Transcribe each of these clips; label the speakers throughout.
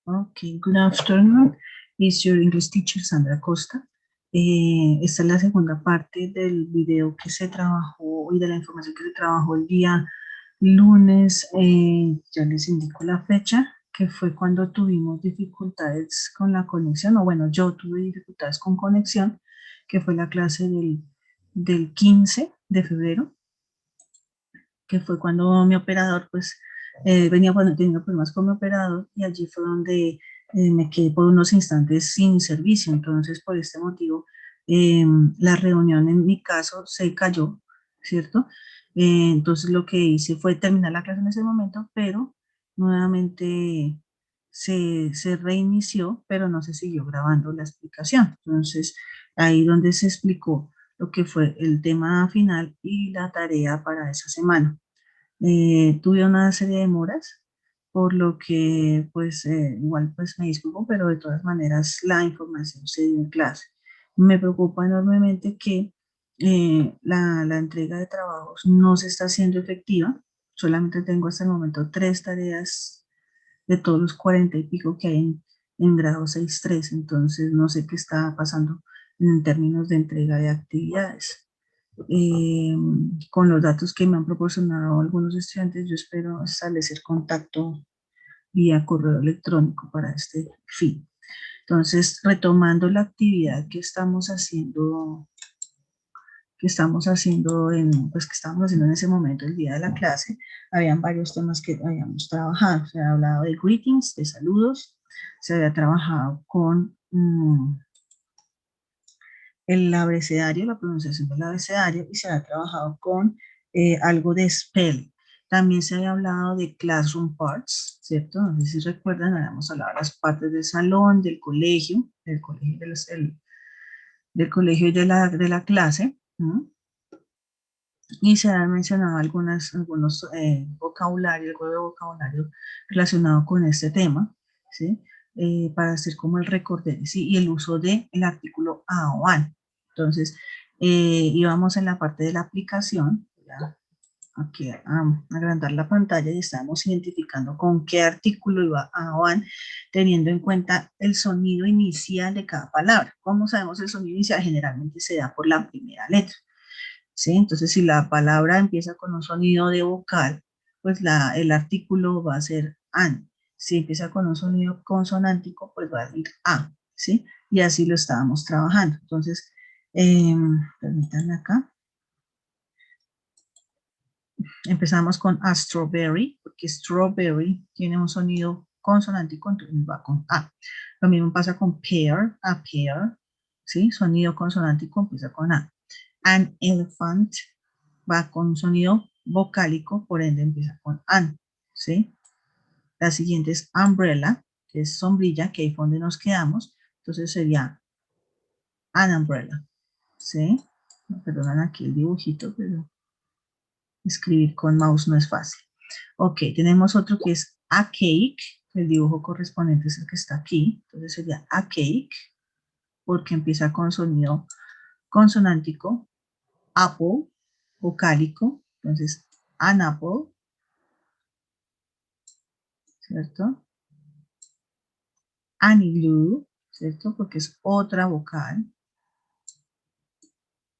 Speaker 1: Okay, good afternoon. It's your English teacher, Sandra Costa. Esta es la segunda parte del video que se trabajó y de la información que se trabajó el día lunes. Ya les indico la fecha, que fue cuando tuvimos dificultades con la conexión, o bueno, yo tuve dificultades con conexión, que fue la clase del 15 de febrero, que fue cuando mi operador, pues, venía teniendo problemas con mi operador, y allí fue donde me quedé por unos instantes sin servicio. Entonces, por este motivo, la reunión en mi caso se cayó, ¿cierto? Entonces, lo que hice fue terminar la clase en ese momento, pero nuevamente se reinició, pero no se siguió grabando la explicación. Entonces, ahí donde se explicó lo que fue el tema final y la tarea para esa semana. Tuve una serie de demoras, por lo que pues igual pues me disculpo, pero de todas maneras la información se dio en clase. Me preocupa enormemente que la entrega de trabajos no se está haciendo efectiva. Solamente tengo hasta el momento 3 tareas de todos los 40 y pico que hay en grado 6.3, entonces no sé qué está pasando en términos de entrega de actividades. Eh, con los datos que me han proporcionado algunos estudiantes, yo espero establecer contacto vía correo electrónico para este fin. Entonces, retomando la actividad que estábamos haciendo en ese momento, el día de la clase, habían varios temas que habíamos trabajado. Se había hablado de greetings, de saludos, se había trabajado con el abecedario, la pronunciación del abecedario, y se había trabajado con algo de spell. También se había hablado de classroom parts, ¿cierto? No sé si recuerdan, habíamos hablado de las partes del salón, del colegio y de la clase, ¿no? Y se han mencionado algunos vocabulario, algo de vocabulario relacionado con este tema, ¿sí? Para hacer como el recordé, ¿sí? Y el uso del artículo a o an. Entonces, íbamos en la parte de la aplicación, ya, aquí a agrandar la pantalla, y estábamos identificando con qué artículo iba a o an, teniendo en cuenta el sonido inicial de cada palabra. ¿Cómo sabemos el sonido inicial? Generalmente se da por la primera letra. ¿Sí? Entonces, si la palabra empieza con un sonido de vocal, pues el artículo va a ser an. Si empieza con un sonido consonántico, pues va a decir a, ¿sí? Y así lo estábamos trabajando. Entonces, permítanme acá. Empezamos con a strawberry, porque strawberry tiene un sonido consonántico, entonces va con a. Lo mismo pasa con pear, a pear, ¿sí? Sonido consonántico empieza con a. An elephant va con un sonido vocálico, por ende empieza con an, ¿sí? La siguiente es umbrella, que es sombrilla, que ahí fue donde nos quedamos, entonces sería an umbrella, ¿sí? Perdonan aquí el dibujito, pero escribir con mouse no es fácil. Ok, tenemos otro que es a cake, el dibujo correspondiente es el que está aquí, entonces sería a cake, porque empieza con sonido consonántico, apple, vocálico, entonces an apple, ¿cierto? Anilú, ¿cierto? Porque es otra vocal.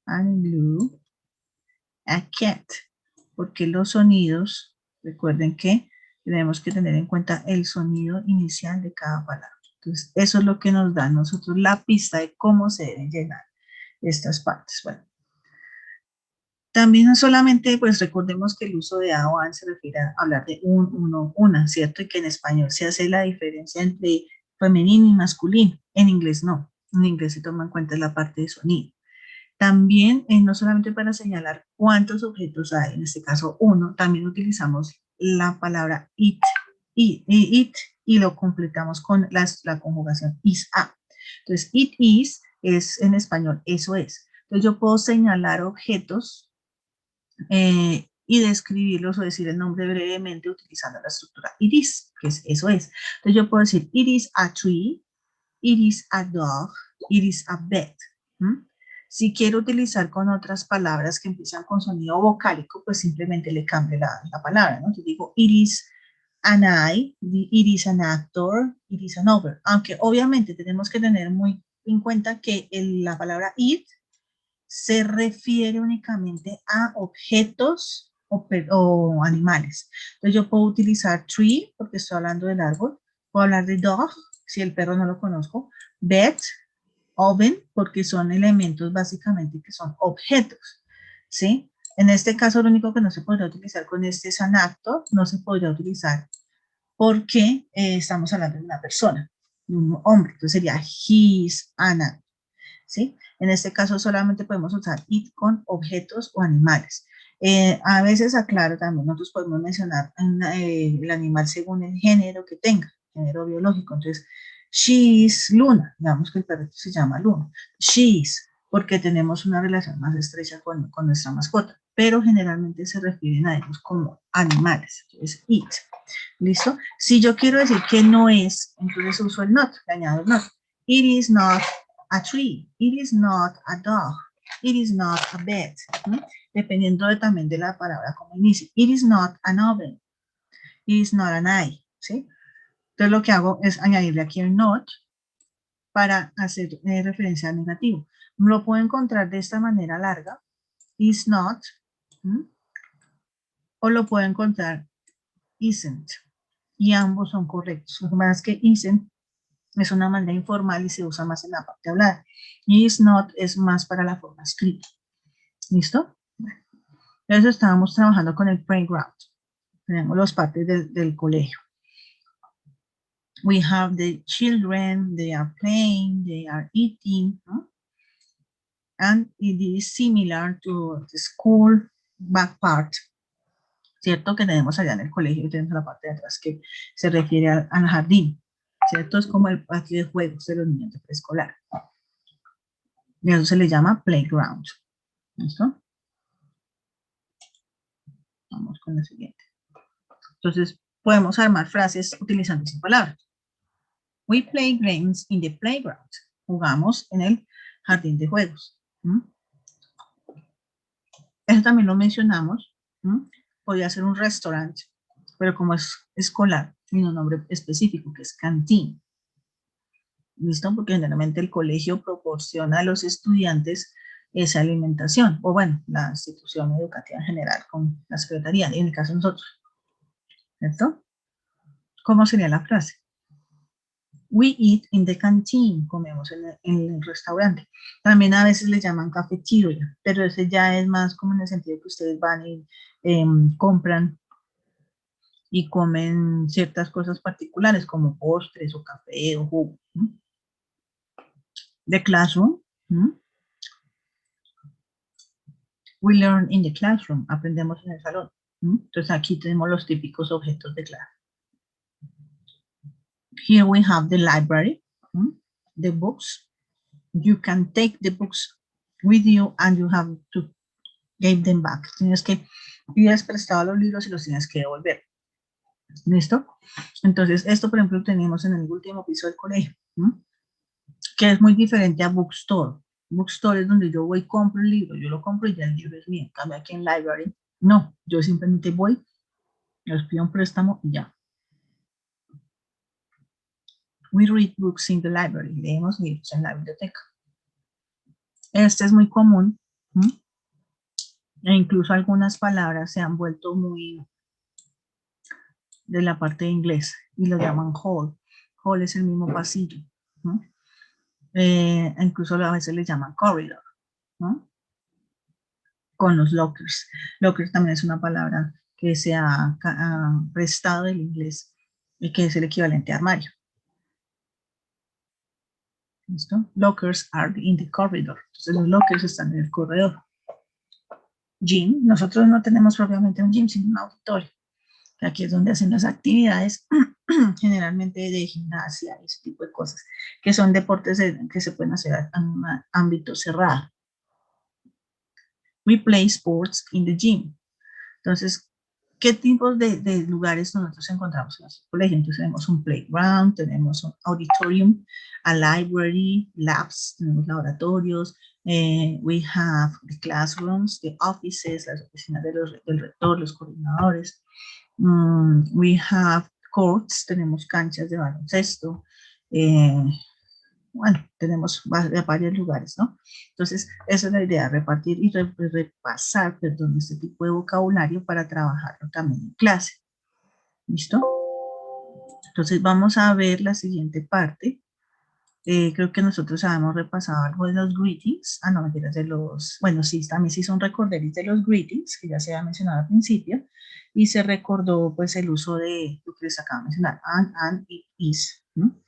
Speaker 1: Anilú. A cat, porque los sonidos, recuerden que tenemos que tener en cuenta el sonido inicial de cada palabra. Entonces, eso es lo que nos da a nosotros la pista de cómo se deben llenar estas partes. Bueno, también no solamente, pues recordemos que el uso de a o an se refiere a hablar de un, uno, una, ¿cierto? Y que en español se hace la diferencia entre femenino y masculino. En inglés no. En inglés se toma en cuenta la parte de sonido. También, no solamente para señalar cuántos objetos hay, en este caso uno, también utilizamos la palabra it, y lo completamos con la conjugación is a. Entonces, it is en español, eso es. Entonces, yo puedo señalar objetos y describirlos o decir el nombre brevemente utilizando la estructura it is, que es eso es. Entonces, yo puedo decir it is a tree, it is a dog, it is a bed. ¿Mm? Si quiero utilizar con otras palabras que empiezan con sonido vocálico, pues simplemente le cambio la palabra, ¿no? Entonces digo, it is an eye, it is an actor, it is an over. Aunque obviamente tenemos que tener muy en cuenta que la palabra it se refiere únicamente a objetos o animales. Entonces yo puedo utilizar tree porque estoy hablando del árbol, puedo hablar de dog si el perro no lo conozco, bed, oven porque son elementos básicamente que son objetos, ¿sí? En este caso lo único que no se podría utilizar con este es an actor, no se podría utilizar porque estamos hablando de una persona, de un hombre, entonces sería his an actor. ¿Sí? En este caso solamente podemos usar it con objetos o animales. A veces, aclaro también, nosotros podemos mencionar el animal según el género que tenga, género biológico. Entonces, she is Luna, digamos que el perrito se llama Luna. She is, porque tenemos una relación más estrecha con nuestra mascota, pero generalmente se refieren a ellos como animales. Entonces, it. ¿Listo? Si yo quiero decir que no es, entonces uso el not, le añado el not. It is not a tree, it is not a dog, it is not a bed, ¿no? Dependiendo también de la palabra como inicie. It is not an oven, it is not an eye, ¿sí? Entonces lo que hago es añadirle aquí el not para hacer referencia al negativo. Lo puedo encontrar de esta manera larga, is not, ¿sí? O lo puedo encontrar isn't, y ambos son correctos. Lo que pasa es que isn't es una manera informal y se usa más en la parte hablada. Is not es más para la forma escrita. ¿Listo? Bueno, eso estábamos trabajando con el playground. Tenemos los partes del colegio. We have the children, they are playing, they are eating, ¿no? And it is similar to the school back part. ¿Cierto? Que tenemos allá en el colegio y tenemos la parte de atrás que se refiere al jardín. ¿Cierto? Es como el patio de juegos de los niños de preescolar. Y eso se le llama playground. ¿Listo? Vamos con la siguiente. Entonces, podemos armar frases utilizando esa palabra. We play games in the playground. Jugamos en el jardín de juegos. Eso también lo mencionamos. Podría ser un restaurante, pero como es escolar, tiene un nombre específico que es canteen. ¿Listo? Porque generalmente el colegio proporciona a los estudiantes esa alimentación, o bueno, la institución educativa en general con la secretaría, y en el caso de nosotros. ¿Cierto? ¿Cómo sería la frase? We eat in the canteen, comemos en el restaurante. También a veces le llaman cafeteria, pero ese ya es más como en el sentido que ustedes van y compran y comen ciertas cosas particulares como postres o café o jugo. The classroom. We learn in the classroom. Aprendemos en el salón. Entonces aquí tenemos los típicos objetos de clase. Here we have the library, the books. You can take the books with you and you have to give them back. Tienes que pides prestado los libros y los tienes que devolver. ¿Listo? Entonces, esto, por ejemplo, tenemos en el último piso del colegio, que es muy diferente a bookstore. Bookstore es donde yo voy y compro el libro, yo lo compro y ya el libro es mío. En cambio, aquí en library, no, yo simplemente voy, les pido un préstamo y ya. We read books in the library. Leemos libros en la biblioteca. Este es muy común. E incluso algunas palabras se han vuelto muy de la parte de inglés y lo llaman hall. Hall es el mismo pasillo. Incluso a veces le llaman corridor. Con los lockers. Lockers también es una palabra que se ha prestado del inglés y que es el equivalente a armario. ¿Listo? Lockers are in the corridor. Entonces los lockers están en el corredor. Gym. Nosotros no tenemos propiamente un gym, sino un auditorio. Aquí es donde hacen las actividades, generalmente de gimnasia y ese tipo de cosas, que son deportes que se pueden hacer en un ámbito cerrado. We play sports in the gym. Entonces, ¿qué tipos de lugares nosotros encontramos en nuestro colegio? Entonces tenemos un playground, tenemos un auditorium, a library, labs, tenemos laboratorios, we have the classrooms, the offices, las oficinas del rector, los coordinadores, we have courts, tenemos canchas de baloncesto, bueno, tenemos varios lugares, ¿no? Entonces, esa es la idea, repartir y repasar, perdón, este tipo de vocabulario para trabajarlo también en clase. ¿Listo? Entonces, vamos a ver la siguiente parte. Creo que nosotros habíamos repasado algo de los greetings. Ah, no, mentiras, de los... Bueno, sí, también se hizo un recorderis de los greetings, que ya se había mencionado al principio, y se recordó, pues, el uso de lo que les acabo de mencionar, and, y is, ¿no?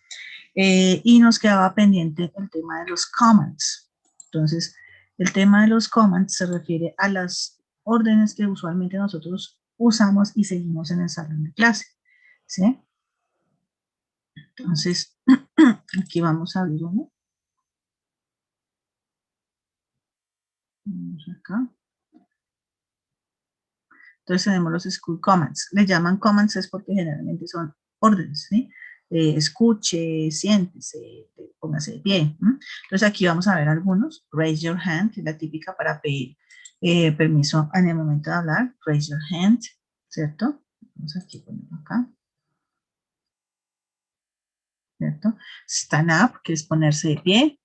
Speaker 1: Y nos quedaba pendiente el tema de los commands. Entonces, el tema de los commands se refiere a las órdenes que usualmente nosotros usamos y seguimos en el salón de clase, ¿sí? Entonces, aquí vamos a ver uno. Vamos acá. Entonces tenemos los school commands. Le llaman commands es porque generalmente son órdenes, ¿sí? Escuche, siéntese, póngase de pie. ¿Mm? Entonces aquí vamos a ver algunos. Raise your hand, que es la típica para pedir permiso en el momento de hablar. Raise your hand, ¿cierto? Vamos aquí a ponerlo acá. ¿Cierto? Stand up, que es ponerse de pie.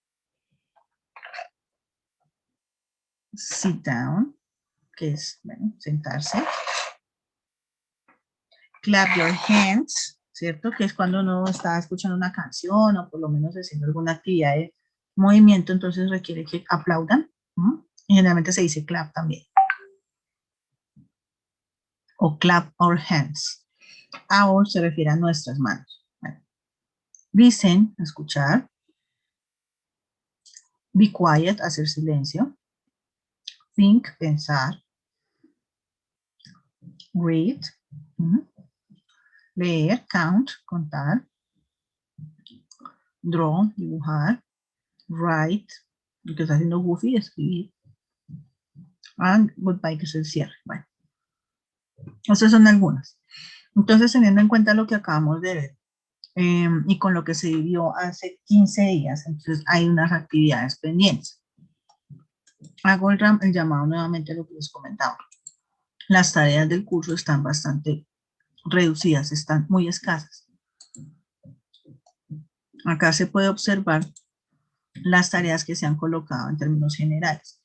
Speaker 1: Sit down, que es, bueno, sentarse. Clap your hands, ¿cierto? Que es cuando uno está escuchando una canción o por lo menos haciendo alguna actividad de movimiento, entonces requiere que aplaudan. Y generalmente se dice clap también. O clap our hands. Our se refiere a nuestras manos. Bueno. Listen, escuchar. Be quiet, hacer silencio. Think, pensar. Read. Leer, count, contar. Draw, dibujar. Write, lo que está haciendo Goofy, escribir. And goodbye, que es el cierre. Bueno, esas son algunas. Entonces, teniendo en cuenta lo que acabamos de ver y con lo que se vivió hace 15 días, entonces hay unas actividades pendientes. Hago el llamado nuevamente a lo que les comentaba. Las tareas del curso están bastante reducidas, están muy escasas. Acá se puede observar las tareas que se han colocado en términos generales.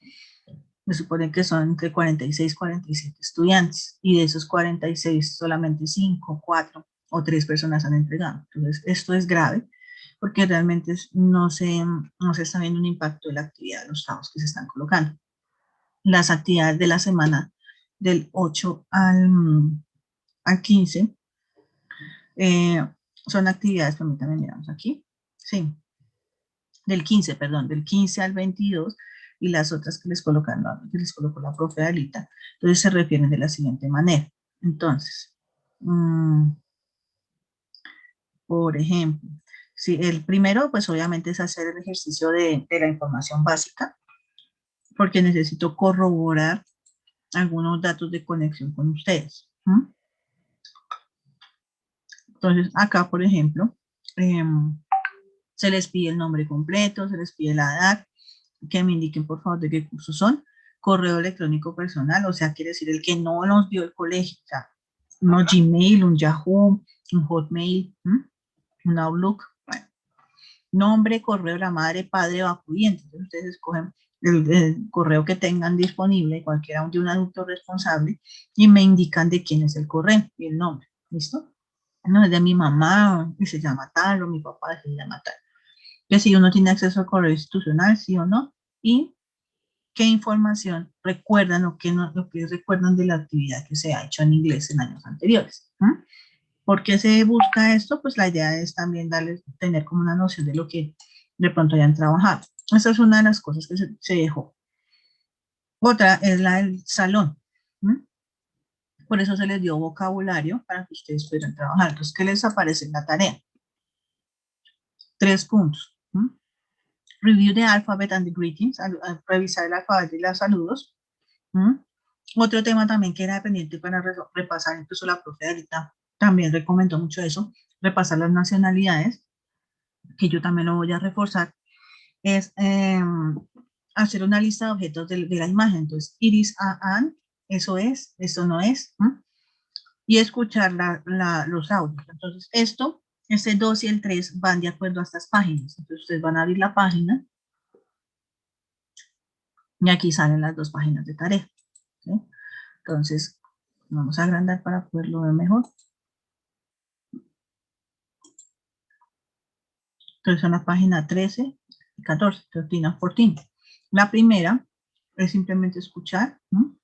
Speaker 1: Me supone que son entre 46 y 47 estudiantes, y de esos 46 solamente 5, 4 o 3 personas han entregado. Entonces, esto es grave, porque realmente no se está viendo un impacto de la actividad de los trabajos que se están colocando. Las actividades de la semana del 8 al 15 son actividades, permítanme, miramos aquí, sí, del 15, perdón, del 15 al 22, y las otras que les colocó la profe Alita. Entonces se refieren de la siguiente manera. Entonces, por ejemplo, si el primero, pues obviamente es hacer el ejercicio de la información básica, porque necesito corroborar algunos datos de conexión con ustedes. Entonces, acá, por ejemplo, se les pide el nombre completo, se les pide la edad, que me indiquen por favor de qué cursos son, correo electrónico personal, o sea, quiere decir el que no nos vio el colegio, o sea, un Gmail, un Yahoo, un Hotmail, un Outlook, bueno, nombre, correo de la madre, padre o acudiente. Entonces ustedes escogen el correo que tengan disponible, cualquiera de un adulto responsable, y me indican de quién es el correo y el nombre, ¿listo? No es de mi mamá, y se llama tal, o mi papá se llama tal. Que si uno tiene acceso al correo institucional, sí o no, y qué información recuerdan o qué no, lo que recuerdan de la actividad que se ha hecho en inglés en años anteriores. ¿Por qué se busca esto? Pues la idea es también tener como una noción de lo que de pronto hayan trabajado. Esa es una de las cosas que se dejó. Otra es la del salón. Por eso se les dio vocabulario para que ustedes puedan trabajar. Entonces, ¿qué les aparece en la tarea? 3 puntos. Review the alphabet and the greetings, revisar el alfabeto y los saludos. Otro tema también que era pendiente para repasar, incluso la profe ahorita también recomendó mucho eso, repasar las nacionalidades, que yo también lo voy a reforzar, es hacer una lista de objetos de la imagen. Entonces, iris, an, eso es, eso no es. y escuchar los audios. Entonces, este 2 y el 3 van de acuerdo a estas páginas. Entonces, ustedes van a abrir la página y aquí salen las dos páginas de tarea. ¿Sí? Entonces, vamos a agrandar para poderlo ver mejor. Entonces, son la página 13 y 14, 13 a 14. La primera es simplemente escuchar, ¿no?,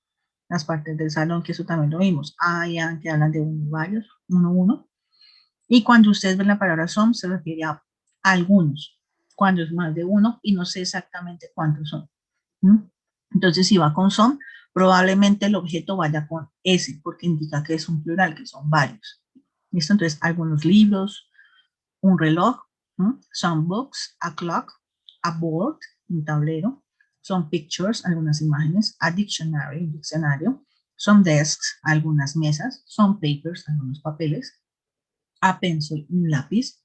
Speaker 1: las partes del salón, que eso también lo vimos. Que hablan de uno, varios, uno. Y cuando ustedes ven la palabra some, se refiere a algunos, cuando es más de uno y no sé exactamente cuántos son. ¿Mm? Entonces, si va con some, probablemente el objeto vaya con ese, porque indica que es un plural, que son varios. ¿Listo? Entonces, algunos libros, un reloj, some books, a clock, a board, un tablero, some pictures, algunas imágenes, a dictionary, un diccionario, some desks, algunas mesas, some papers, algunos papeles, a pencil, un lápiz,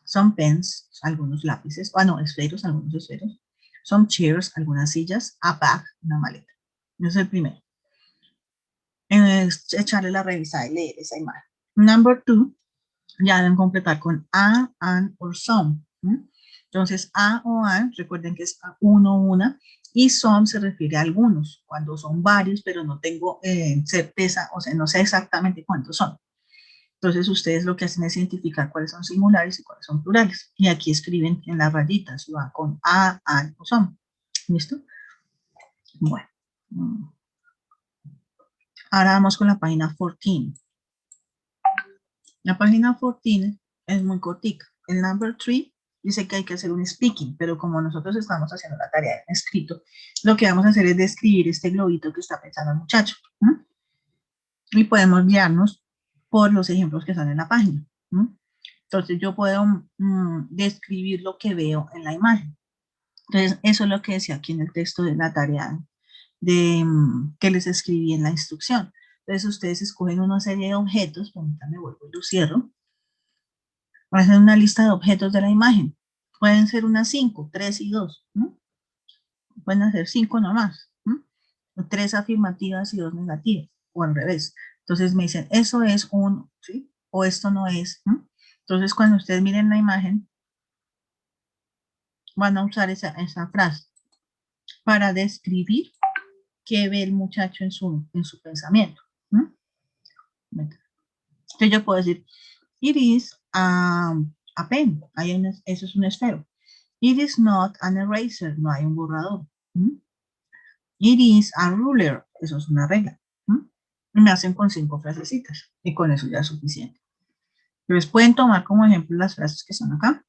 Speaker 1: some pens, algunos lápices, esferos, algunos esferos, some chairs, algunas sillas, a bag, una maleta. Ese es el primero. Es echarle la revisada y leer esa imagen. Number 2, ya deben completar con a, an, or some. Entonces, a o an, recuerden que es uno, una, y some se refiere a algunos, cuando son varios, pero no tengo certeza, o sea, no sé exactamente cuántos son. Entonces, ustedes lo que hacen es identificar cuáles son singulares y cuáles son plurales. Y aquí escriben en las rayitas, si va con a, an o some. ¿Listo? Bueno. Ahora vamos con la página 14. La página 14 es muy cortica. El number 3 dice que hay que hacer un speaking, pero como nosotros estamos haciendo la tarea en escrito, lo que vamos a hacer es describir este globito que está pensando el muchacho. Y podemos guiarnos por los ejemplos que están en la página. Entonces yo puedo describir lo que veo en la imagen. Entonces eso es lo que decía aquí en el texto de la tarea que les escribí en la instrucción. Entonces ustedes escogen una serie de objetos, permítanme, vuelvo y lo cierro. Van a hacer una lista de objetos de la imagen. Pueden ser unas 5, 3 y 2. Pueden hacer 5 nomás. 3 afirmativas y 2 negativas. O al revés. Entonces me dicen, eso es un, ¿sí? O esto no es. Entonces cuando ustedes miren la imagen, van a usar esa frase para describir qué ve el muchacho en su pensamiento. Entonces yo puedo decir, it is a pen. Eso es un esfero. It is not an eraser. No hay un borrador. It is a ruler. Eso es una regla. Y me hacen con 5 frasecitas. Y con eso ya es suficiente. Entonces pueden tomar como ejemplo las frases que son acá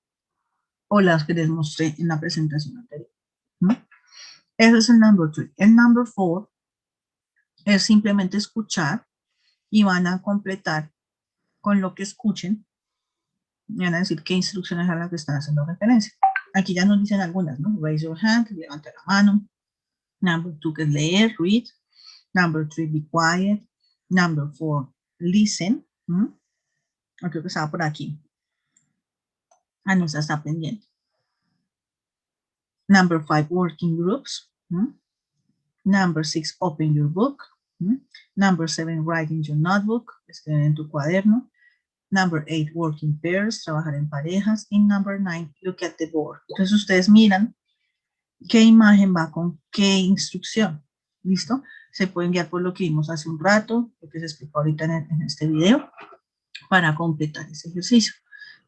Speaker 1: o las que les mostré en la presentación anterior. Ese es el number 3. El number 4 es simplemente escuchar y van a completar con lo que escuchen. Y van a decir qué instrucciones a las que están haciendo referencia. Aquí ya nos dicen algunas, ¿no? Raise your hand, levanta la mano. Number 2 que es leer, read. Number 3, be quiet. Number 4, listen. Creo que estaba por aquí. No, esa está pendiente. Number 5, working groups. Number 6, open your book. Number 7, write in your notebook. Escribir en tu cuaderno. Number 8, work in pairs, trabajar en parejas. Y number 9, look at the board. Entonces ustedes miran qué imagen va con qué instrucción. ¿Listo? Se pueden guiar por lo que vimos hace un rato, lo que se explicó ahorita en este video, para completar ese ejercicio.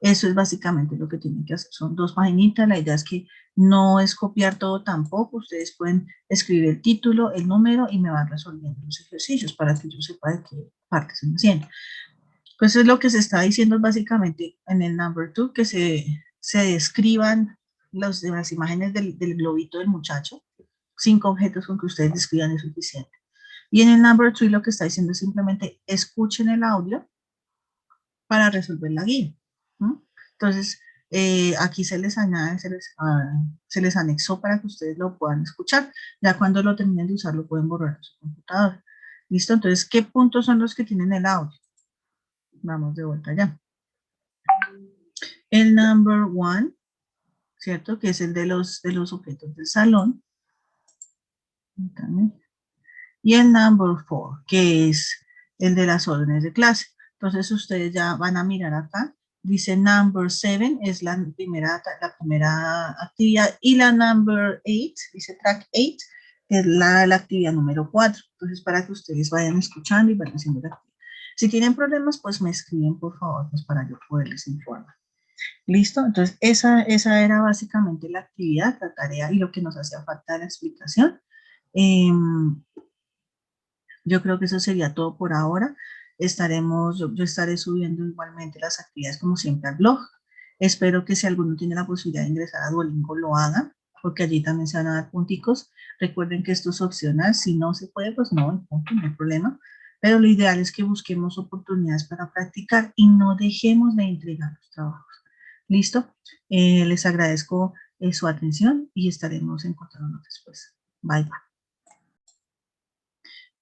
Speaker 1: Eso es básicamente lo que tienen que hacer. Son 2 paginitas. La idea es que no es copiar todo tampoco. Ustedes pueden escribir el título, el número y me van resolviendo los ejercicios para que yo sepa de qué parte se me haciendo. Pues es lo que se está diciendo básicamente en el number 2, que se describan las imágenes del globito del muchacho. 5 objetos con que ustedes describan es suficiente. Y en el number 3 lo que está diciendo es simplemente escuchen el audio para resolver la guía. Entonces, aquí se les añade, se les anexó para que ustedes lo puedan escuchar. Ya cuando lo terminen de usar, lo pueden borrar en su computadora. ¿Listo? Entonces, ¿qué puntos son los que tienen el audio? Vamos de vuelta allá. El number 1, ¿cierto? Que es el de los objetos del salón. Y el number 4, que es el de las órdenes de clase. Entonces ustedes ya van a mirar acá, dice number 7 es la primera actividad y la number 8, dice track 8, es la actividad número 4. Entonces para que ustedes vayan escuchando y vayan haciendo la actividad. Si tienen problemas, pues me escriben por favor, pues para yo poderles informar. ¿Listo? Entonces esa era básicamente la actividad, la tarea y lo que nos hacía falta de la explicación. Yo creo que eso sería todo por ahora. Yo estaré subiendo igualmente las actividades como siempre al blog. Espero que si alguno tiene la posibilidad de ingresar a Duolingo lo haga, porque allí también se van a dar punticos. Recuerden que esto es opcional, si no se puede, pues no, no hay problema. Pero lo ideal es que busquemos oportunidades para practicar y no dejemos de entregar los trabajos. ¿Listo? Les agradezco su atención y estaremos encontrándonos después. Bye, bye.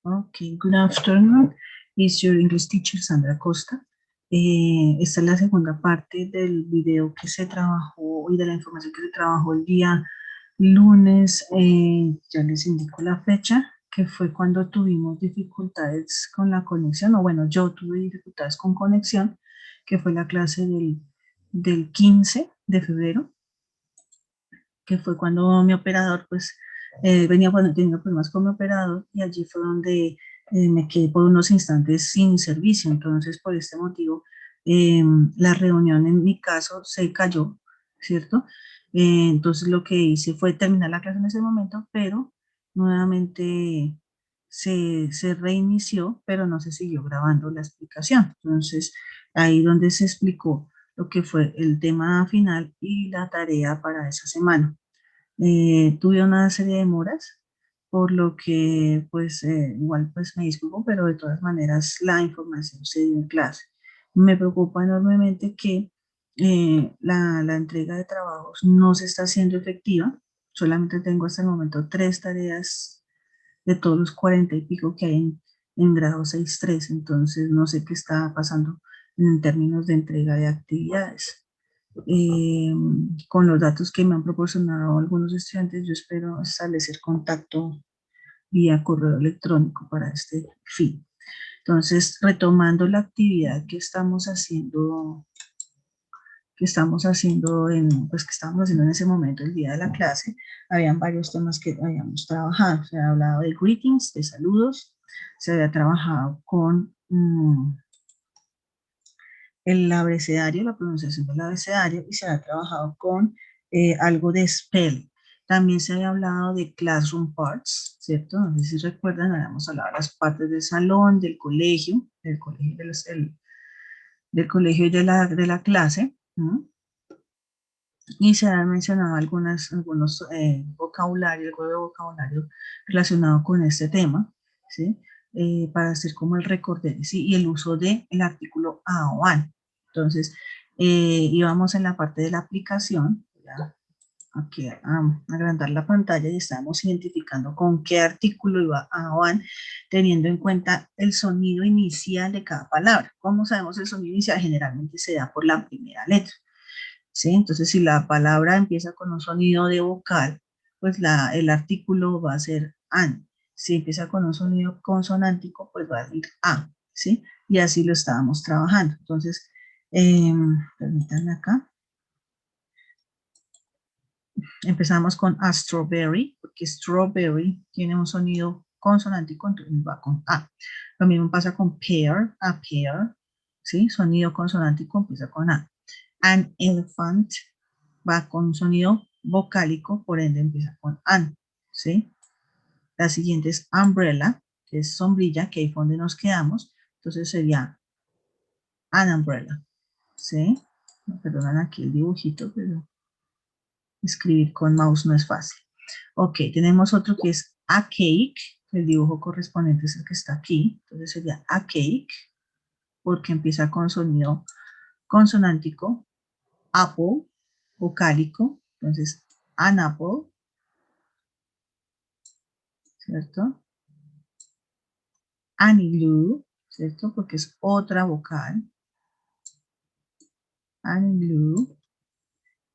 Speaker 1: Okay, good afternoon. It's your English teacher, Sandra Costa. Esta es la segunda parte del video que se trabajó y de la información que se trabajó el día lunes. Ya les indico la fecha, que fue cuando tuvimos dificultades con la conexión, o bueno, yo tuve dificultades con conexión, que fue la clase del 15 de febrero, que fue cuando mi operador, pues, venía teniendo problemas con mi operador y allí fue donde me quedé por unos instantes sin servicio. Entonces, por este motivo, la reunión en mi caso se cayó, ¿cierto? Entonces, lo que hice fue terminar la clase en ese momento, pero nuevamente se reinició, pero no se siguió grabando la explicación. Entonces, ahí donde se explicó lo que fue el tema final y la tarea para esa semana. Tuve una serie de demoras, por lo que pues igual pues me disculpo, pero de todas maneras la información se dio en clase. Me preocupa enormemente que la entrega de trabajos no se está haciendo efectiva. Solamente tengo hasta el momento 3 tareas de todos los 40 y pico que hay en grado 6.3, entonces no sé qué está pasando en términos de entrega de actividades. Eh, con los datos que me han proporcionado algunos estudiantes, yo espero establecer contacto vía correo electrónico para este fin. Entonces, retomando la actividad que estábamos haciendo en ese momento, el día de la clase, habían varios temas que habíamos trabajado. Se había hablado de greetings, de saludos, se había trabajado con el abecedario, la pronunciación del abecedario, y se había trabajado con algo de spell. También se había hablado de classroom parts, ¿cierto? No sé si recuerdan, habíamos hablado de las partes del salón, del colegio del colegio y de la clase, ¿no? Y se han mencionado algunos vocabulario, algo de vocabulario relacionado con este tema, ¿sí? Para hacer como el recordé, ¿sí? Y el uso del artículo a o an. Entonces, íbamos en la parte de la aplicación, ya, aquí a agrandar la pantalla y estamos identificando con qué artículo iba a o an, teniendo en cuenta el sonido inicial de cada palabra. ¿Cómo sabemos el sonido inicial? Generalmente se da por la primera letra. ¿Sí? Entonces, si la palabra empieza con un sonido de vocal, pues el artículo va a ser an. Si empieza con un sonido consonántico, pues va a decir a, ¿sí? Y así lo estábamos trabajando. Entonces, permítanme acá. Empezamos con a strawberry, porque strawberry tiene un sonido consonántico, entonces va con a. Lo mismo pasa con pear, a pear, ¿sí? Sonido consonántico empieza con a. An elephant va con un sonido vocálico, por ende empieza con an, ¿sí? La siguiente es umbrella, que es sombrilla, que ahí fue donde nos quedamos, entonces sería an umbrella, ¿sí? Perdonan aquí el dibujito, pero escribir con mouse no es fácil. Ok, tenemos otro que es a cake, el dibujo correspondiente es el que está aquí, entonces sería a cake, porque empieza con sonido consonántico, apple, vocálico, entonces an apple, ¿cierto? Anilú, ¿cierto? Porque es otra vocal. Anilú.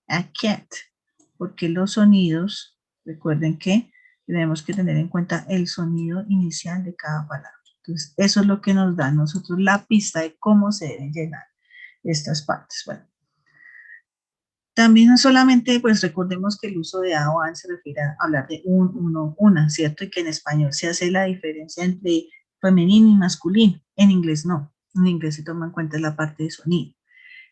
Speaker 1: A cat, porque los sonidos, recuerden que tenemos que tener en cuenta el sonido inicial de cada palabra. Entonces, eso es lo que nos da a nosotros la pista de cómo se deben llenar estas partes. Bueno, también no solamente, pues recordemos que el uso de a o an se refiere a hablar de un, uno, una, ¿cierto? Y que en español se hace la diferencia entre femenino y masculino. En inglés no. En inglés se toma en cuenta la parte de sonido.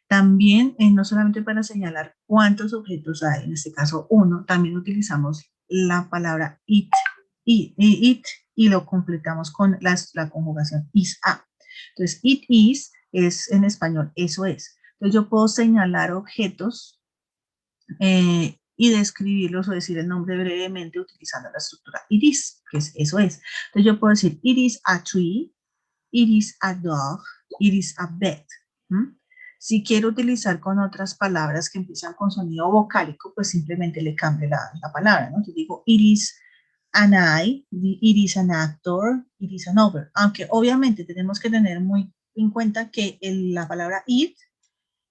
Speaker 1: También, no solamente para señalar cuántos objetos hay, en este caso uno, también utilizamos la palabra it y lo completamos con la conjugación is a. Entonces, it is en español, eso es. Entonces, yo puedo señalar objetos y describirlos o decir el nombre brevemente utilizando la estructura it is, que es eso es. Entonces, yo puedo decir, it is a tree, it is a dog, it is a bed. ¿Mm? Si quiero utilizar con otras palabras que empiezan con sonido vocálico, pues simplemente le cambio la palabra, ¿no? Entonces digo, it is an eye, it is an actor, it is an over. Aunque obviamente tenemos que tener muy en cuenta que la palabra it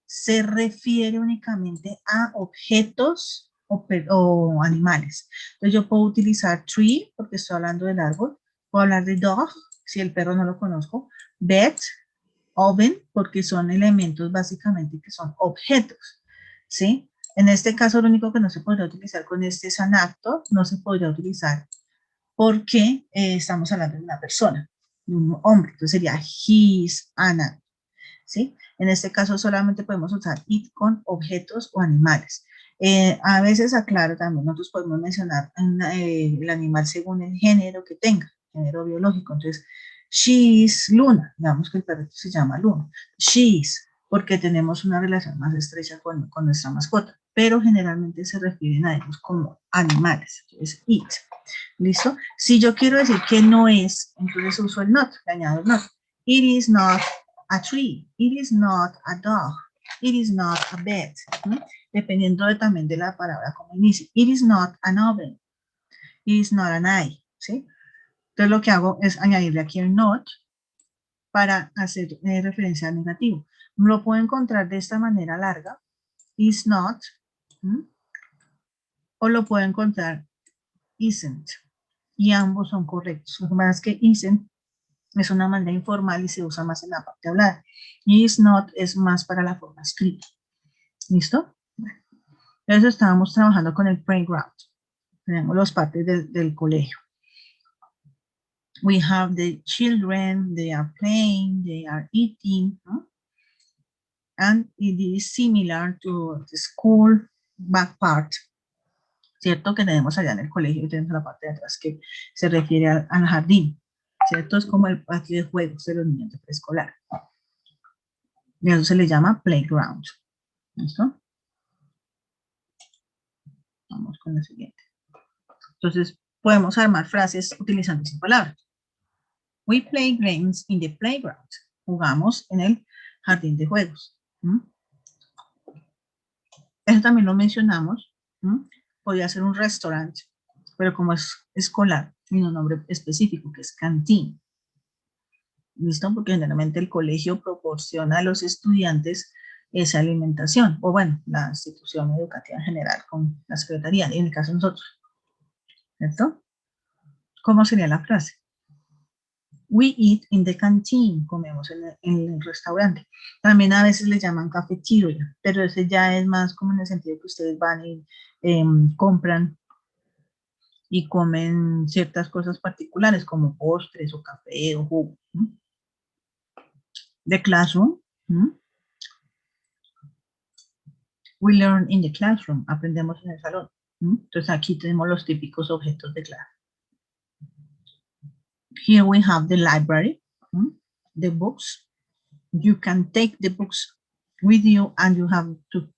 Speaker 1: se refiere únicamente a objetos o animales. Entonces yo puedo utilizar tree, porque estoy hablando del árbol, puedo hablar de dog, si el perro no lo conozco, bed, oven, porque son elementos básicamente que son objetos, ¿sí? En este caso, lo único que no se podría utilizar con este es an actor, no se podría utilizar porque estamos hablando de una persona, de un hombre, entonces sería his an actor, ¿sí? En este caso solamente podemos usar it con objetos o animales. A veces, aclaro, también nosotros podemos mencionar el animal según el género que tenga, género biológico. Entonces, she is Luna, digamos que el perrito se llama Luna. She is, porque tenemos una relación más estrecha con nuestra mascota, pero generalmente se refieren a ellos como animales. Entonces, it. ¿Listo? Si yo quiero decir que no es, entonces uso el not, le añado el not. It is not a tree, it is not a dog, it is not a bed, ¿sí? Dependiendo también de la palabra como inicie. It is not an oven, it is not an eye, ¿sí? Entonces lo que hago es añadirle aquí el not para hacer referencia al negativo. Lo puedo encontrar de esta manera larga, is not, ¿sí? O lo puedo encontrar isn't, y ambos son correctos. Lo que pasa es que isn't es una manera informal y se usa más en la parte hablada. Is not es más para la forma escrita. ¿Listo? Entonces estábamos trabajando con el playground. Tenemos las partes del colegio. We have the children, they are playing, they are eating, ¿no? And it is similar to the school back part. ¿Cierto? Que tenemos allá en el colegio y tenemos la parte de atrás que se refiere al jardín. ¿Cierto? Es como el patio de juegos de los niños de preescolar. Y eso se le llama playground. ¿Listo? Vamos con la siguiente. Entonces, podemos armar frases utilizando esa palabra. We play games in the playground. Jugamos en el jardín de juegos. Eso también lo mencionamos. Podría ser un restaurante, pero como es escolar, tiene un nombre específico que es canteen. ¿Listo? Porque generalmente el colegio proporciona a los estudiantes esa alimentación, o bueno, la institución educativa en general con la secretaría, y en el caso de nosotros. ¿Cierto? ¿Cómo sería la frase? We eat in the canteen, comemos en el restaurante. También a veces le llaman cafeteria, pero ese ya es más como en el sentido que ustedes van y compran y comen ciertas cosas particulares como postres o café o jugo. The classroom. We learn in the classroom. Aprendemos en el salón. Entonces aquí tenemos los típicos objetos de clase. Here we have the library, the books. You can take the books with you and you have to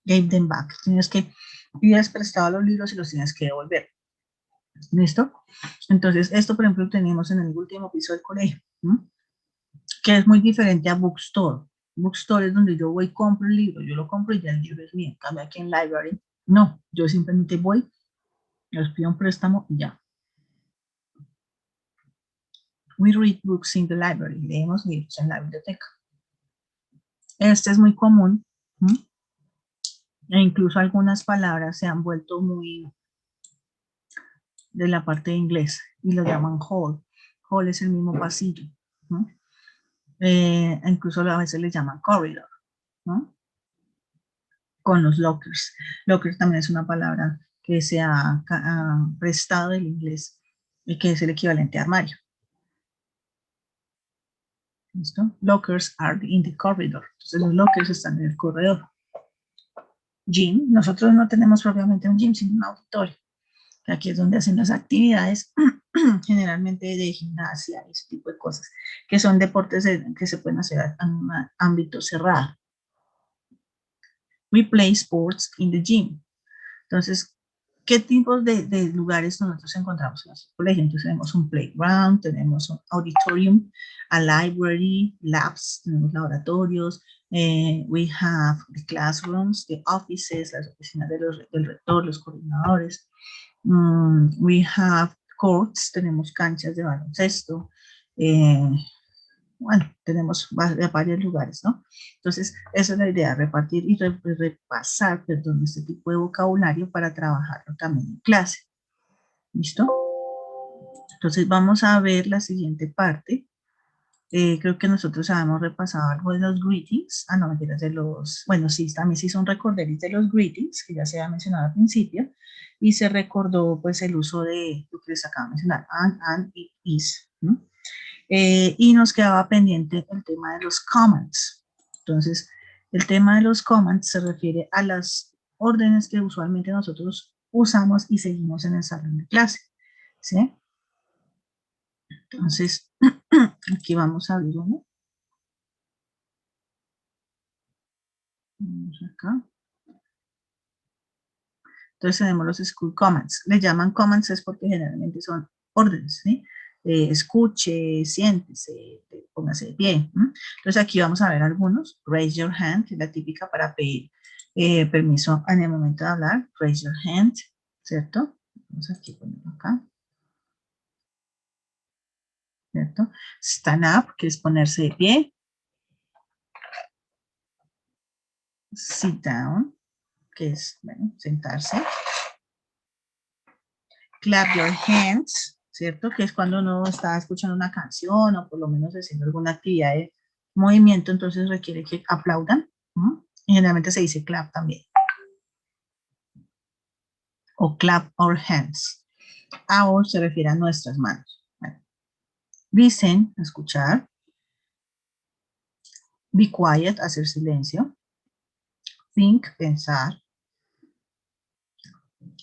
Speaker 1: give them back. Tienes que pides prestado los libros y los tienes que devolver. ¿Listo? Entonces, esto, por ejemplo, tenemos en el último piso del colegio, que es muy diferente a bookstore. Bookstore es donde yo voy y compro el libro, yo lo compro y ya el libro es mío. Cambia aquí en library. No, yo simplemente voy, les pido un préstamo y ya. We read books in the library. Leemos libros en la biblioteca. Este es muy común. E incluso algunas palabras se han vuelto muy de la parte de inglés y lo llaman hall. Hall es el mismo pasillo, ¿no? Incluso a veces le llaman corridor, ¿no? Con los lockers. Locker también es una palabra que se ha prestado del inglés y que es el equivalente a armario. ¿Listo? Lockers are in the corridor. Entonces los lockers están en el corredor. Gym, nosotros no tenemos propiamente un gym, sino un auditorio. Aquí es donde hacen las actividades, generalmente de gimnasia y ese tipo de cosas, que son deportes que se pueden hacer en un ámbito cerrado. We play sports in the gym. Entonces, ¿qué tipos de lugares nosotros encontramos en nuestro colegio? Entonces tenemos un playground, tenemos un auditorium, a library, labs, tenemos laboratorios, we have the classrooms, the offices, las oficinas del rector, los coordinadores, we have courts, tenemos canchas de baloncesto, bueno, tenemos varios lugares, ¿no? Entonces, esa es la idea, repartir y repasar, perdón, este tipo de vocabulario para trabajarlo también en clase. ¿Listo? Entonces, vamos a ver la siguiente parte. Creo que nosotros habíamos repasado algo de los greetings. Ah, no, mentiras, de los... Bueno, sí, también se hizo un recorderis de los greetings, que ya se había mencionado al principio, y se recordó, pues, el uso de lo que les acabo de mencionar, and, it, is, ¿no? Y nos quedaba pendiente el tema de los commands. Entonces, el tema de los commands se refiere a las órdenes que usualmente nosotros usamos y seguimos en el salón de clase, ¿sí? Entonces, aquí vamos a abrir uno. Vamos acá. Entonces tenemos los school commands. Le llaman commands es porque generalmente son órdenes, ¿sí? Escuche, siéntese, póngase de pie. ¿Sí? Entonces aquí vamos a ver algunos. Raise your hand, que es la típica para pedir permiso en el momento de hablar. Raise your hand, ¿cierto? Vamos aquí a ponerlo acá. ¿Cierto? Stand up, que es ponerse de pie. Sit down, que es, bueno, sentarse. Clap your hands, ¿cierto? Que es cuando uno está escuchando una canción o por lo menos haciendo alguna actividad de movimiento, entonces requiere que aplaudan. Y generalmente se dice clap también. O clap our hands. Our se refiere a nuestras manos. Bueno. Listen, escuchar. Be quiet, hacer silencio. Think, pensar.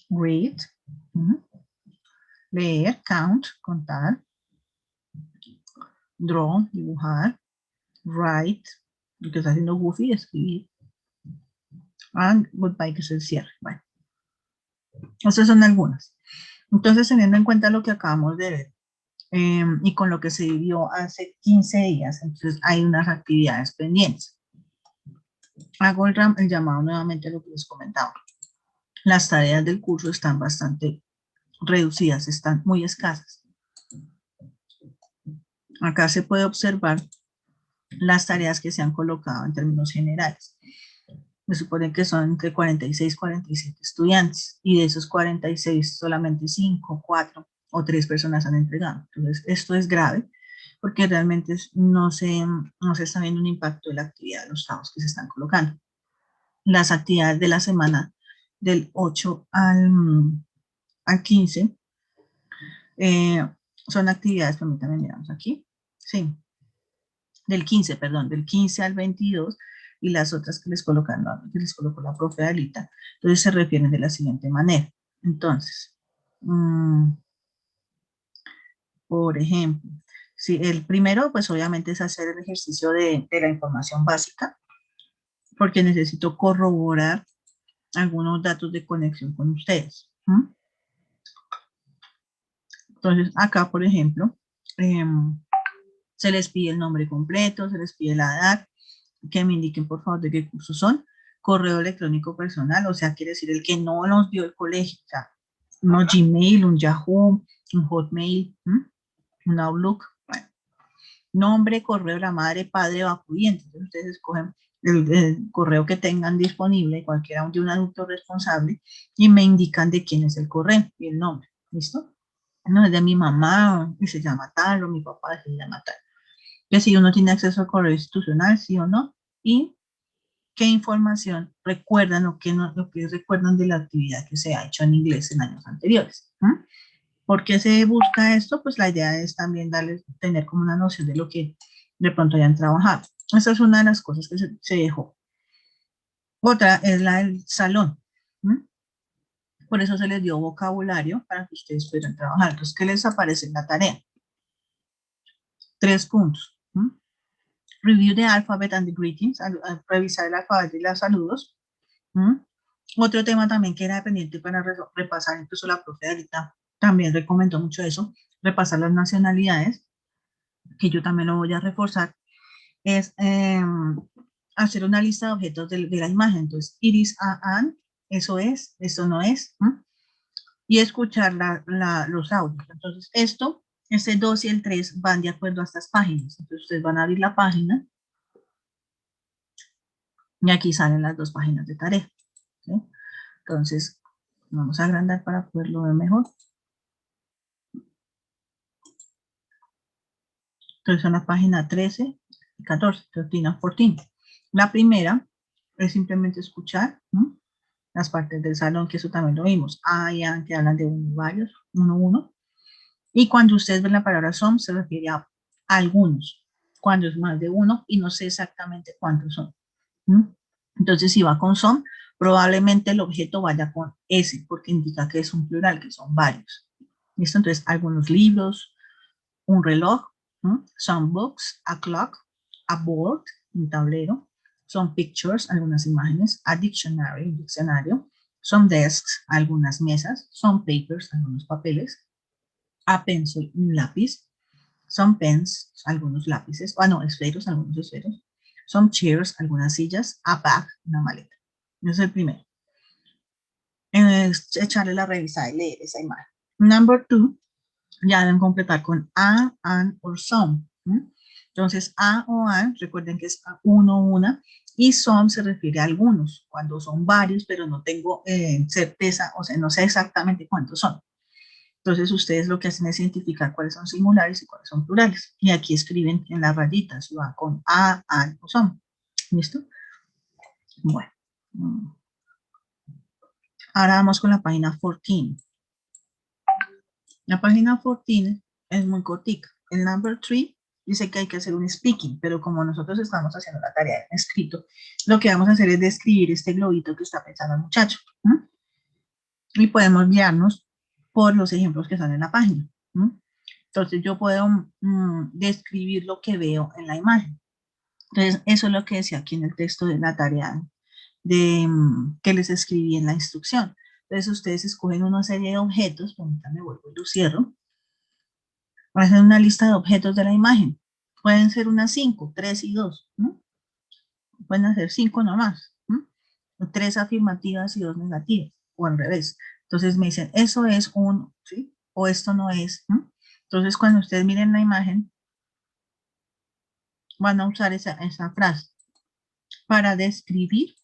Speaker 1: Read. Leer, count, contar. Draw, dibujar. Write, lo que está haciendo Goofy, escribir. And goodbye, que es el cierre. Bueno, esas son algunas. Entonces, teniendo en cuenta lo que acabamos de ver y con lo que se vivió hace 15 días, entonces hay unas actividades pendientes. Hago el llamado nuevamente a lo que les comentaba. Las tareas del curso están bastante reducidas, están muy escasas. Acá se puede observar las tareas que se han colocado en términos generales. Me supone que son entre 46 y 47 estudiantes, y de esos 46 solamente 5, 4 o 3 personas han entregado. Entonces, esto es grave, porque realmente no se está viendo un impacto de la actividad de los trabajos que se están colocando. Las actividades de la semana del 8 al 15 son actividades, permítanme, miramos aquí, sí, del 15, perdón, del 15 al 22, y las otras que les colocó la profe Adelita. Entonces se refieren de la siguiente manera. Entonces, por ejemplo, si el primero, pues obviamente es hacer el ejercicio de la información básica, porque necesito corroborar algunos datos de conexión con ustedes. Entonces, acá, por ejemplo, se les pide el nombre completo, se les pide la edad, que me indiquen por favor de qué cursos son, correo electrónico personal, o sea, quiere decir el que no nos dio el colegio, o sea, un Gmail, un Yahoo, un Hotmail, un Outlook, bueno, nombre, correo de la madre, padre o acudiente. Entonces ustedes escogen el correo que tengan disponible, cualquiera de un adulto responsable, y me indican de quién es el correo y el nombre, ¿listo? no es de mi mamá y se llama tal, o mi papá se llama tal. Que si uno tiene acceso al correo institucional, sí o no, y qué información recuerdan o qué no, lo que recuerdan de la actividad que se ha hecho en inglés en años anteriores. ¿Por qué se busca esto? Pues la idea es también darles, tener como una noción de lo que de pronto hayan trabajado. Esa es una de las cosas que se dejó. Otra es la del salón. Por eso se les dio vocabulario para que ustedes pudieran trabajar. Entonces, ¿qué les aparece en la tarea? 3 puntos. Review the alphabet and the greetings, revisar el alfabeto y los saludos. Otro tema también que era pendiente para repasar, incluso la profe ahorita también recomendó mucho eso, repasar las nacionalidades, que yo también lo voy a reforzar, es hacer una lista de objetos de la imagen. Entonces, iris, an, eso es, esto no es, y escuchar los audios. Entonces, este 2 y el 3 van de acuerdo a estas páginas. Entonces, ustedes van a abrir la página y aquí salen las 2 páginas de tarea. ¿Sí? Entonces, vamos a agrandar para poderlo ver mejor. Entonces, son la página 13 y 14, 13 y 14. La primera es simplemente escuchar las partes del salón, que eso también lo vimos. Que hablan de uno, varios, uno. Y cuando ustedes ven la palabra some, se refiere a algunos, cuando es más de uno y no sé exactamente cuántos son. Entonces, si va con some, probablemente el objeto vaya con ese, porque indica que es un plural, que son varios. ¿Listo? Entonces, algunos libros, un reloj, some books, a clock, a board, un tablero, some pictures, algunas imágenes, a dictionary, un diccionario, some desks, algunas mesas, some papers, algunos papeles, a pencil, un lápiz, some pens, algunos lápices, esferos, algunos esferos, some chairs, algunas sillas, a bag, una maleta. Ese es el primero. Es echarle la revisada y leer esa imagen. Number 2, ya deben completar con a, an or some. Entonces, a o an, recuerden que es uno, una, y some se refiere a algunos, cuando son varios, pero no tengo certeza, o sea, no sé exactamente cuántos son. Entonces, ustedes lo que hacen es identificar cuáles son singulares y cuáles son plurales. Y aquí escriben en las rayitas, si va con a, an o some. ¿Listo? Bueno. Ahora vamos con la página 14. La página 14 es muy cortica. El number 3 dice que hay que hacer un speaking, pero como nosotros estamos haciendo la tarea en escrito, lo que vamos a hacer es describir este globito que está pensando el muchacho. Y podemos guiarnos por los ejemplos que están en la página. Entonces yo puedo describir lo que veo en la imagen. Entonces eso es lo que decía aquí en el texto de la tarea que les escribí en la instrucción. Entonces ustedes escogen una serie de objetos, permítanme, vuelvo y lo cierro. Hacen una lista de objetos de la imagen. Pueden ser unas 5, 3 y 2. Pueden hacer 5 nomás. 3 afirmativas y 2 negativas. O al revés. Entonces me dicen, eso es un, ¿sí? O esto no es. Entonces cuando ustedes miren la imagen, van a usar esa frase para describir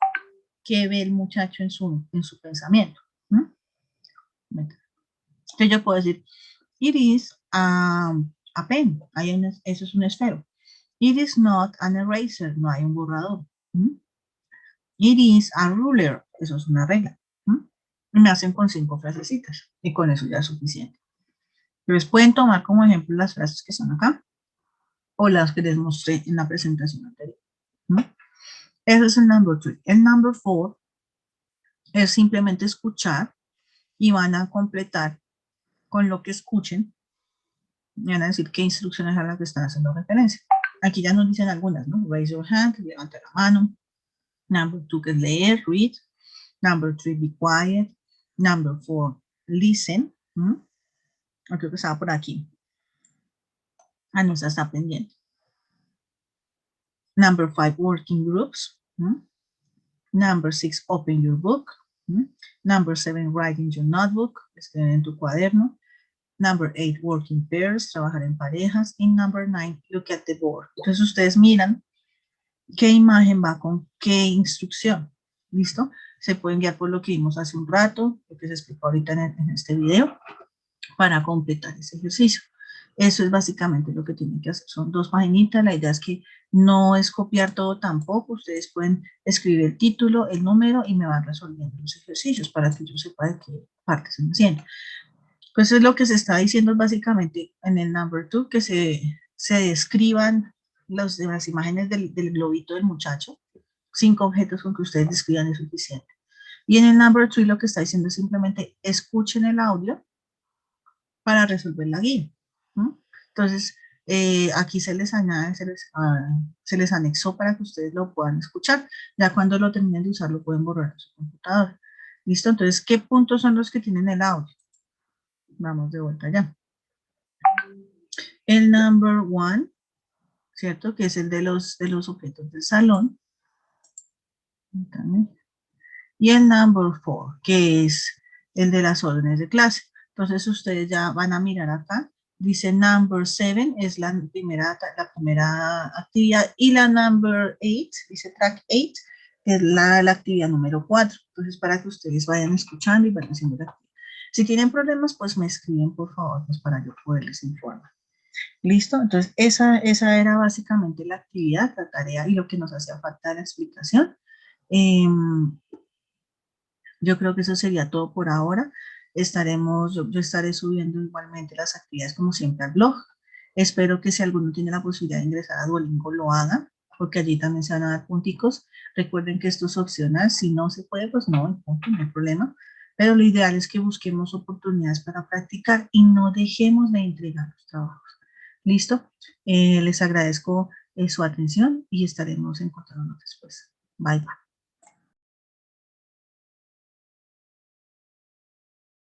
Speaker 1: qué ve el muchacho en su pensamiento. Entonces yo puedo decir, it is a pen. Eso es un esfero. It is not an eraser. No hay un borrador. It is a ruler. Eso es una regla. Y me hacen con 5 frasecitas. Y con eso ya es suficiente. Entonces pueden tomar como ejemplo las frases que están acá o las que les mostré en la presentación anterior. Ese es el number 3. El number 4 es simplemente escuchar y van a completar con lo que escuchen. Y van a decir qué instrucciones a las que están haciendo referencia. Aquí ya nos dicen algunas, ¿no? Raise your hand, levanta la mano. Number 2 que es leer, read. Number 3, be quiet. Number 4, listen. Creo que estaba por aquí. No, esa está pendiente. Number 5, working groups. Number 6, open your book. Number 7, write in your notebook. Escriben en tu cuaderno. Number 8, working pairs, trabajar en parejas. Y number 9, look at the board. Entonces ustedes miran qué imagen va con qué instrucción. ¿Listo? Se pueden guiar por lo que vimos hace un rato, lo que se explicó ahorita en este video. para completar ese ejercicio. Eso es básicamente lo que tienen que hacer. Son 2 paginitas. La idea es que no es copiar todo tampoco. Ustedes pueden escribir el título, el número y me van resolviendo los ejercicios para que yo sepa de qué parte están haciendo. Pues es lo que se está diciendo básicamente en el number 2, que se describan las imágenes del globito del muchacho. 5 objetos con que ustedes describan es suficiente. Y en el number 3 lo que está diciendo es simplemente escuchen el audio para resolver la guía. ¿No? Entonces, aquí se les añade, se les anexó para que ustedes lo puedan escuchar. Ya cuando lo terminen de usar, lo pueden borrar en su computadora. ¿Listo? Entonces, ¿qué puntos son los que tienen el audio? Vamos de vuelta allá. El number 1, ¿cierto? Que es el de los objetos del salón. Y el number 4, que es el de las órdenes de clase. Entonces, ustedes ya van a mirar acá. Dice number 7 es la primera actividad y la number 8, dice track 8, es la actividad número 4. Entonces, para que ustedes vayan escuchando y vayan haciendo la actividad. Si tienen problemas, pues me escriben, por favor, pues para yo poderles informar. ¿Listo? Entonces, esa era básicamente la actividad, la tarea y lo que nos hacía falta de la explicación. Yo creo que eso sería todo por ahora. Yo estaré subiendo igualmente las actividades como siempre al blog. Espero que si alguno tiene la posibilidad de ingresar a Duolingo lo haga, porque allí también se van a dar punticos. Recuerden que esto es opcional. Si no se puede, pues no, no hay problema. Pero lo ideal es que busquemos oportunidades para practicar y no dejemos de entregar los trabajos. ¿Listo? Les agradezco su atención y estaremos encontrándonos después. Bye, bye.